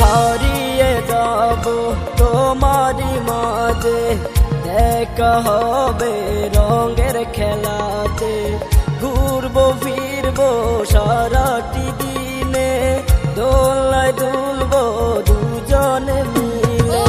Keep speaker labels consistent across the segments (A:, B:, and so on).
A: হারিয়ে যাব তোমারই মাঝে, দেখা হবে রঙের খেলাতে, ঘুরবো ফিরবো সারাটি দিনে, দোলায় দুলবো দুজনে মিলে।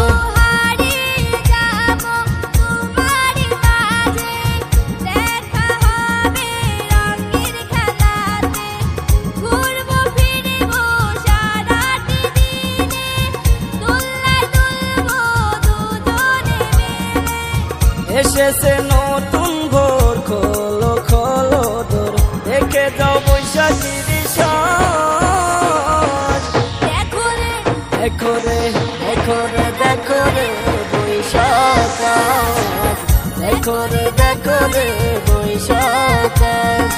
A: এসেছে নতুন ভোর, খোলো খোলো দোর, দেখে যাও বৈশাখীর সাজ। দেখো রে দেখো রে দেখো রে দেখো রে বৈশাখ আজ, দেখো রে দেখো রে বৈশাখ আজ।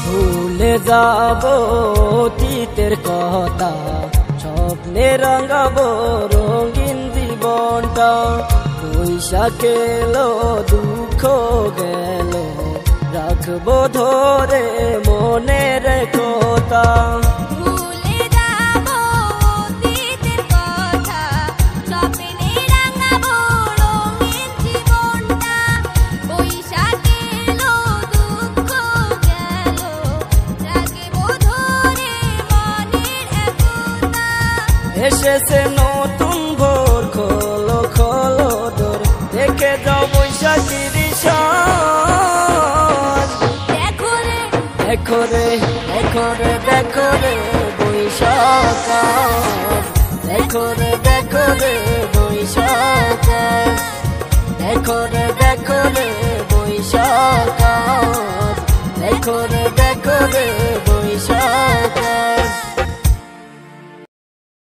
A: ভুলে যাব অতীতের কথা, স্বপ্নে রাঙাবো রঙিন জীবনটা, বৈশাখ এলো দুঃখ গেল, রাখবো ধরে মনের কথা। এসেছে নতুন ভোর, খোলো খোলো দোর, দেখে যাও বৈশাখীর সাজ। দেখো রে দেখো রে দেখো রে দেখো রে বৈশাখ আজ, দেখো রে দেখো রে বৈশাখ আজ, দেখো রে দেখো রে বৈশাখ আজ, দেখো রে দেখো রে।